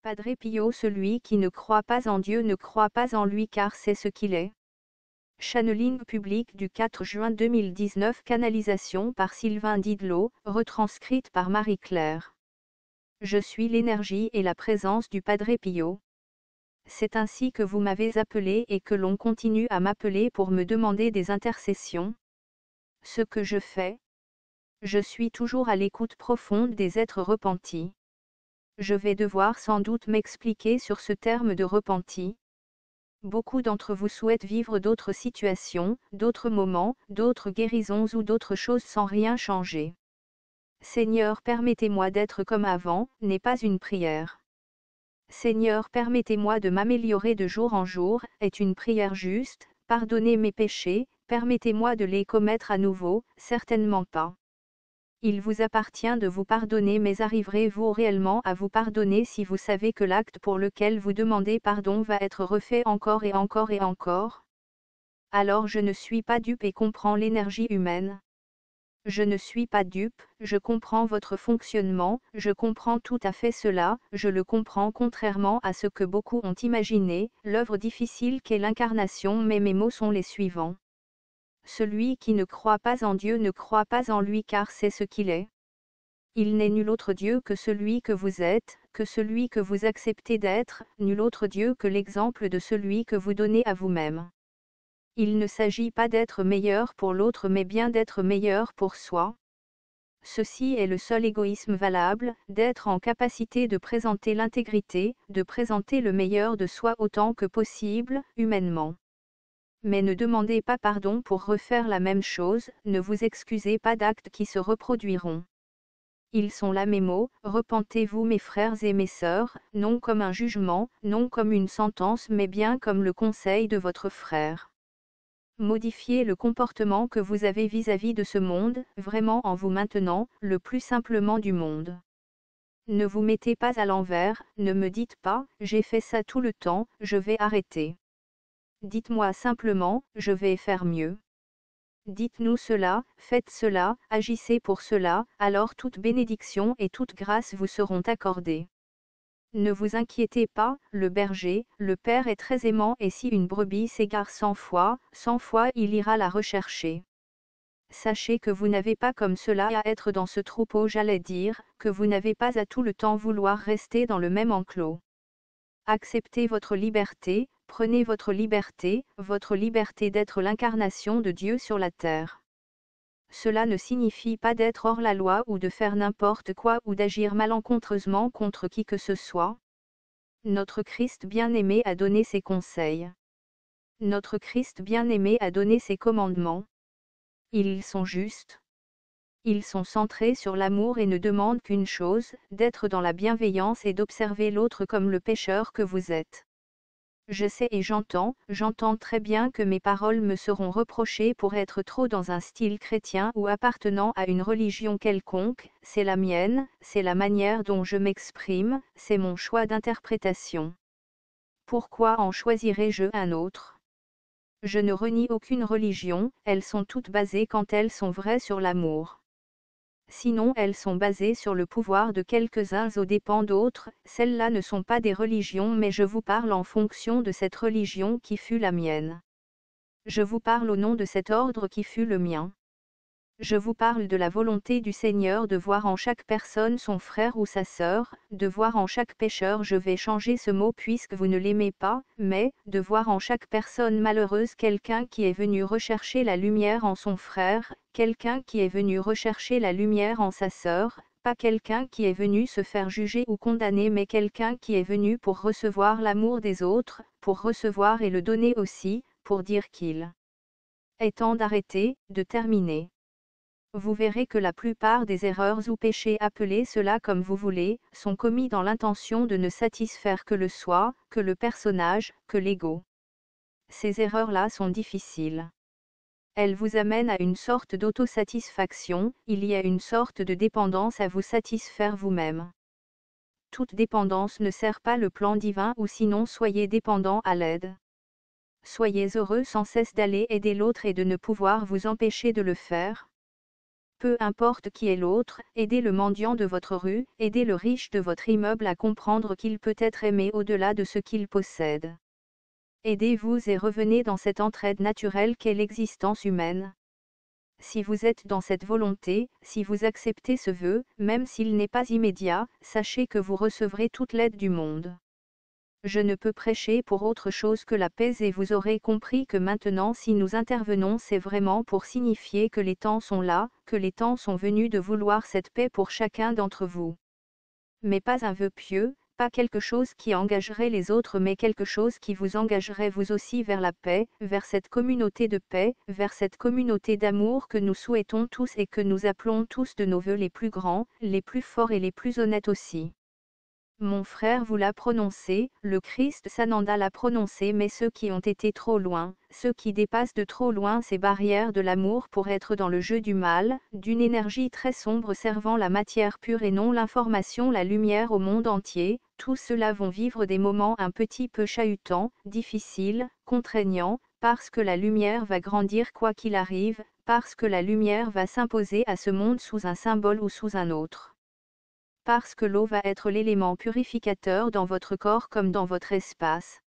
Padre Pio. Celui qui ne croit pas en Dieu ne croit pas en lui car c'est ce qu'il est. Channeling public du 4 juin 2019. Canalisation par Sylvain Didlot, retranscrite par Marie-Claire. Je suis l'énergie et la présence du Padre Pio. C'est ainsi que vous m'avez appelé et que l'on continue à m'appeler pour me demander des intercessions. Ce que je fais. Je suis toujours à l'écoute profonde des êtres repentis. Je vais devoir sans doute m'expliquer sur ce terme de repenti. Beaucoup d'entre vous souhaitent vivre d'autres situations, d'autres moments, d'autres guérisons ou d'autres choses sans rien changer. Seigneur, permettez-moi d'être comme avant, n'est pas une prière. Seigneur, permettez-moi de m'améliorer de jour en jour, est une prière juste. Pardonnez mes péchés, permettez-moi de les commettre à nouveau, certainement pas. Il vous appartient de vous pardonner, mais arriverez-vous réellement à vous pardonner si vous savez que l'acte pour lequel vous demandez pardon va être refait encore et encore et encore? Alors je ne suis pas dupe et comprends l'énergie humaine. Je ne suis pas dupe, je comprends votre fonctionnement, je comprends tout à fait cela, je le comprends contrairement à ce que beaucoup ont imaginé, l'œuvre difficile qu'est l'incarnation, mais mes mots sont les suivants. Celui qui ne croit pas en Dieu ne croit pas en lui car c'est ce qu'il est. Il n'est nul autre Dieu que celui que vous êtes, que celui que vous acceptez d'être, nul autre Dieu que l'exemple de celui que vous donnez à vous-même. Il ne s'agit pas d'être meilleur pour l'autre mais bien d'être meilleur pour soi. Ceci est le seul égoïsme valable, d'être en capacité de présenter l'intégrité, de présenter le meilleur de soi autant que possible, humainement. Mais ne demandez pas pardon pour refaire la même chose, ne vous excusez pas d'actes qui se reproduiront. Ils sont là mes mots, repentez-vous mes frères et mes sœurs, non comme un jugement, non comme une sentence mais bien comme le conseil de votre frère. Modifiez le comportement que vous avez vis-à-vis de ce monde, vraiment en vous maintenant, le plus simplement du monde. Ne vous mettez pas à l'envers, ne me dites pas, j'ai fait ça tout le temps, je vais arrêter. Dites-moi simplement, je vais faire mieux. Dites-nous cela, faites cela, agissez pour cela, alors toute bénédiction et toute grâce vous seront accordées. Ne vous inquiétez pas, le berger, le Père est très aimant et si une brebis s'égare 100 fois, il ira la rechercher. Sachez que vous n'avez pas comme cela à être dans ce troupeau, j'allais dire, que vous n'avez pas à tout le temps vouloir rester dans le même enclos. Acceptez votre liberté, prenez votre liberté d'être l'incarnation de Dieu sur la terre. Cela ne signifie pas d'être hors la loi ou de faire n'importe quoi ou d'agir malencontreusement contre qui que ce soit. Notre Christ bien-aimé a donné ses conseils. Notre Christ bien-aimé a donné ses commandements. Ils sont justes. Ils sont centrés sur l'amour et ne demandent qu'une chose, d'être dans la bienveillance et d'observer l'autre comme le pécheur que vous êtes. Je sais et j'entends très bien que mes paroles me seront reprochées pour être trop dans un style chrétien ou appartenant à une religion quelconque, c'est la mienne, c'est la manière dont je m'exprime, c'est mon choix d'interprétation. Pourquoi en choisirais-je un autre? Je ne renie aucune religion, elles sont toutes basées quand elles sont vraies sur l'amour. Sinon elles sont basées sur le pouvoir de quelques-uns aux dépens d'autres, celles-là ne sont pas des religions mais je vous parle en fonction de cette religion qui fut la mienne. Je vous parle au nom de cet ordre qui fut le mien. Je vous parle de la volonté du Seigneur de voir en chaque personne son frère ou sa sœur, de voir en chaque pécheur, je vais changer ce mot puisque vous ne l'aimez pas, mais, de voir en chaque personne malheureuse quelqu'un qui est venu rechercher la lumière en son frère, quelqu'un qui est venu rechercher la lumière en sa sœur, pas quelqu'un qui est venu se faire juger ou condamner mais quelqu'un qui est venu pour recevoir l'amour des autres, pour recevoir et le donner aussi, pour dire qu'il est temps d'arrêter, de terminer. Vous verrez que la plupart des erreurs ou péchés, appelez cela comme vous voulez, sont commis dans l'intention de ne satisfaire que le soi, que le personnage, que l'ego. Ces erreurs-là sont difficiles. Elles vous amènent à une sorte d'autosatisfaction, il y a une sorte de dépendance à vous satisfaire vous-même. Toute dépendance ne sert pas le plan divin ou sinon soyez dépendant à l'aide. Soyez heureux sans cesse d'aller aider l'autre et de ne pouvoir vous empêcher de le faire. peu importe qui est l'autre, aidez le mendiant de votre rue, aidez le riche de votre immeuble à comprendre qu'il peut être aimé au-delà de ce qu'il possède. Aidez-vous et revenez dans cette entraide naturelle qu'est l'existence humaine. Si vous êtes dans cette volonté, si vous acceptez ce vœu, même s'il n'est pas immédiat, sachez que vous recevrez toute l'aide du monde. Je ne peux prêcher pour autre chose que la paix et vous aurez compris que maintenant si nous intervenons c'est vraiment pour signifier que les temps sont là, que les temps sont venus de vouloir cette paix pour chacun d'entre vous. Mais pas un vœu pieux, pas quelque chose qui engagerait les autres mais quelque chose qui vous engagerait vous aussi vers la paix, vers cette communauté de paix, vers cette communauté d'amour que nous souhaitons tous et que nous appelons tous de nos vœux les plus grands, les plus forts et les plus honnêtes aussi. Mon frère vous l'a prononcé, le Christ Sananda l'a prononcé mais ceux qui ont été trop loin, ceux qui dépassent de trop loin ces barrières de l'amour pour être dans le jeu du mal, d'une énergie très sombre servant la matière pure et non l'information la lumière au monde entier, tous ceux-là vont vivre des moments un petit peu chahutants, difficiles, contraignants, parce que la lumière va grandir quoi qu'il arrive, parce que la lumière va s'imposer à ce monde sous un symbole ou sous un autre. Parce que l'eau va être l'élément purificateur dans votre corps comme dans votre espace.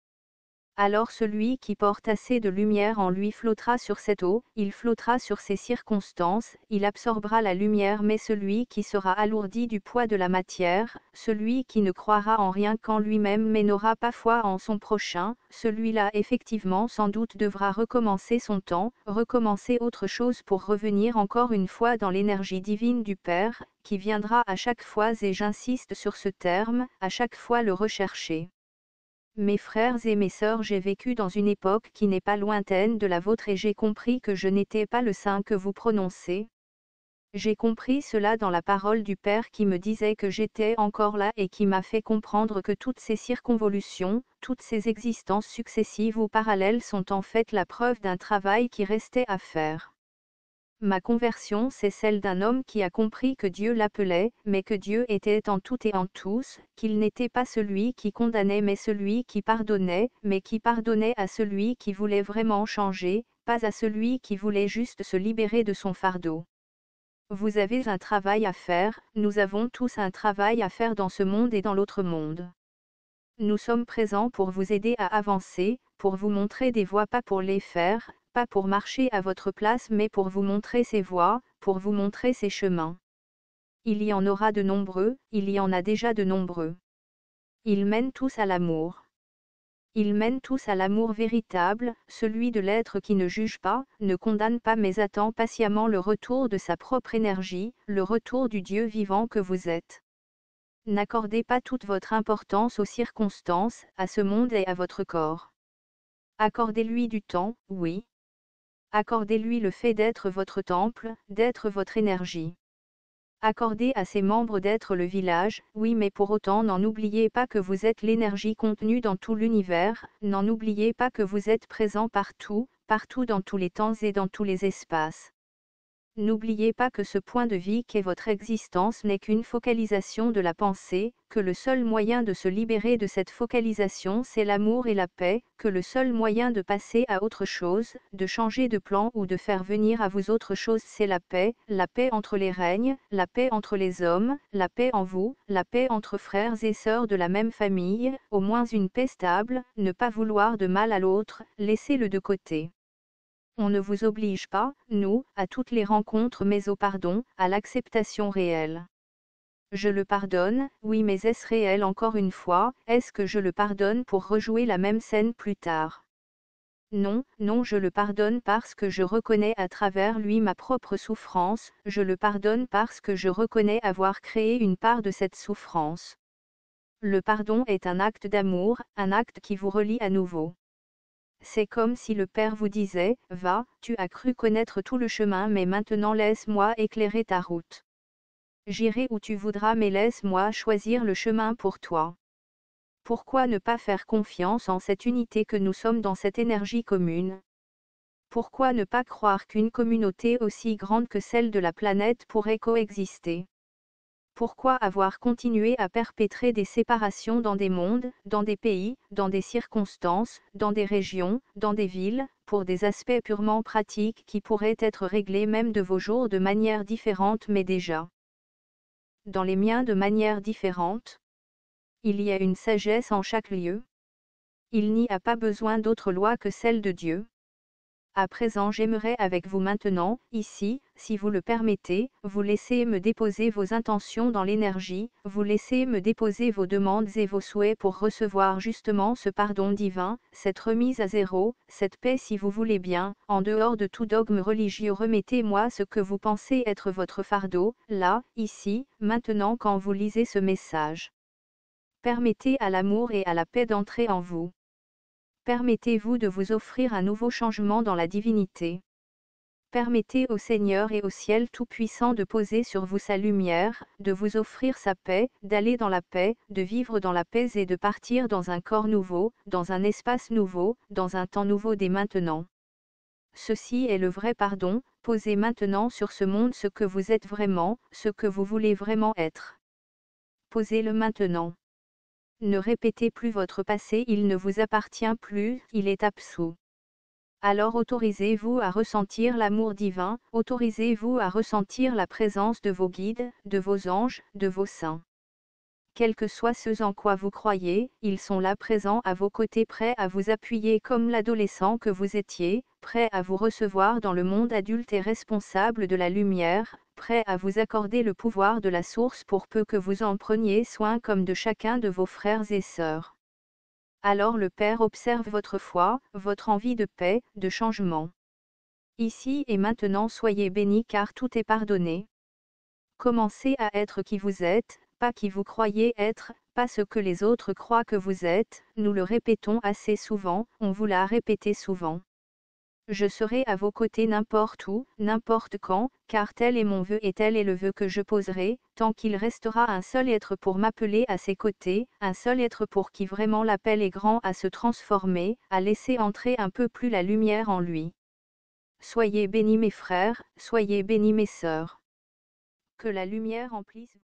Alors celui qui porte assez de lumière en lui flottera sur cette eau, il flottera sur ces circonstances, il absorbera la lumière mais celui qui sera alourdi du poids de la matière, celui qui ne croira en rien qu'en lui-même mais n'aura pas foi en son prochain, celui-là effectivement sans doute devra recommencer son temps, recommencer autre chose pour revenir encore une fois dans l'énergie divine du Père, qui viendra à chaque fois et j'insiste sur ce terme, à chaque fois le rechercher. Mes frères et mes sœurs, j'ai vécu dans une époque qui n'est pas lointaine de la vôtre et j'ai compris que je n'étais pas le saint que vous prononcez. J'ai compris cela dans la parole du Père qui me disait que j'étais encore là et qui m'a fait comprendre que toutes ces circonvolutions, toutes ces existences successives ou parallèles sont en fait la preuve d'un travail qui restait à faire. Ma conversion c'est celle d'un homme qui a compris que Dieu l'appelait, mais que Dieu était en tout et en tous, qu'il n'était pas celui qui condamnait mais celui qui pardonnait, mais qui pardonnait à celui qui voulait vraiment changer, pas à celui qui voulait juste se libérer de son fardeau. Vous avez un travail à faire, nous avons tous un travail à faire dans ce monde et dans l'autre monde. Nous sommes présents pour vous aider à avancer, pour vous montrer des voies pas pour les faire, pas pour marcher à votre place mais pour vous montrer ces voies, pour vous montrer ces chemins. Il y en aura de nombreux, il y en a déjà de nombreux. Ils mènent tous à l'amour. Ils mènent tous à l'amour véritable, celui de l'être qui ne juge pas, ne condamne pas mais attend patiemment le retour de sa propre énergie, le retour du Dieu vivant que vous êtes. N'accordez pas toute votre importance aux circonstances, à ce monde et à votre corps. Accordez-lui du temps, oui. Accordez-lui le fait d'être votre temple, d'être votre énergie. Accordez à ses membres d'être le village, oui mais pour autant n'en oubliez pas que vous êtes l'énergie contenue dans tout l'univers, n'en oubliez pas que vous êtes présent partout, partout dans tous les temps et dans tous les espaces. N'oubliez pas que ce point de vie qu'est votre existence n'est qu'une focalisation de la pensée, que le seul moyen de se libérer de cette focalisation c'est l'amour et la paix, que le seul moyen de passer à autre chose, de changer de plan ou de faire venir à vous autre chose c'est la paix entre les règnes, la paix entre les hommes, la paix en vous, la paix entre frères et sœurs de la même famille, au moins une paix stable, ne pas vouloir de mal à l'autre, laissez-le de côté. On ne vous oblige pas, nous, à toutes les rencontres mais au pardon, à l'acceptation réelle. Je le pardonne, oui mais est-ce réel encore une fois, est-ce que je le pardonne pour rejouer la même scène plus tard? Non, non je le pardonne parce que je reconnais à travers lui ma propre souffrance, je le pardonne parce que je reconnais avoir créé une part de cette souffrance. Le pardon est un acte d'amour, un acte qui vous relie à nouveau. C'est comme si le Père vous disait, va, tu as cru connaître tout le chemin mais maintenant laisse-moi éclairer ta route. J'irai où tu voudras mais laisse-moi choisir le chemin pour toi. Pourquoi ne pas faire confiance en cette unité que nous sommes dans cette énergie commune? Pourquoi ne pas croire qu'une communauté aussi grande que celle de la planète pourrait coexister? Pourquoi avoir continué à perpétrer des séparations dans des mondes, dans des pays, dans des circonstances, dans des régions, dans des villes, pour des aspects purement pratiques qui pourraient être réglés même de vos jours de manière différente mais déjà dans les miens de manière différente? Il y a une sagesse en chaque lieu. Il n'y a pas besoin d'autre loi que celle de Dieu. À présent, j'aimerais avec vous maintenant, ici, si vous le permettez, vous laisser me déposer vos intentions dans l'énergie, vous laisser me déposer vos demandes et vos souhaits pour recevoir justement ce pardon divin, cette remise à zéro, cette paix si vous voulez bien, en dehors de tout dogme religieux. Remettez-moi ce que vous pensez être votre fardeau, là, ici, maintenant quand vous lisez ce message. Permettez à l'amour et à la paix d'entrer en vous. Permettez-vous de vous offrir un nouveau changement dans la divinité. Permettez au Seigneur et au ciel tout-puissant de poser sur vous sa lumière, de vous offrir sa paix, d'aller dans la paix, de vivre dans la paix et de partir dans un corps nouveau, dans un espace nouveau, dans un temps nouveau dès maintenant. Ceci est le vrai pardon, posez maintenant sur ce monde ce que vous êtes vraiment, ce que vous voulez vraiment être. Posez-le maintenant. Ne répétez plus votre passé, il ne vous appartient plus, il est absous. Alors autorisez-vous à ressentir l'amour divin, autorisez-vous à ressentir la présence de vos guides, de vos anges, de vos saints. Quels que soient ceux en quoi vous croyez, ils sont là présents à vos côtés, prêts à vous appuyer comme l'adolescent que vous étiez, prêts à vous recevoir dans le monde adulte et responsable de la lumière, prêts à vous accorder le pouvoir de la source pour peu que vous en preniez soin comme de chacun de vos frères et sœurs. Alors le Père observe votre foi, votre envie de paix, de changement. Ici et maintenant soyez bénis car tout est pardonné. Commencez à être qui vous êtes, pas qui vous croyez être, pas ce que les autres croient que vous êtes, nous le répétons assez souvent, on vous l'a répété souvent. Je serai à vos côtés n'importe où, n'importe quand, car tel est mon vœu et tel est le vœu que je poserai, tant qu'il restera un seul être pour m'appeler à ses côtés, un seul être pour qui vraiment l'appel est grand à se transformer, à laisser entrer un peu plus la lumière en lui. Soyez bénis mes frères, soyez bénis mes sœurs. Que la lumière emplisse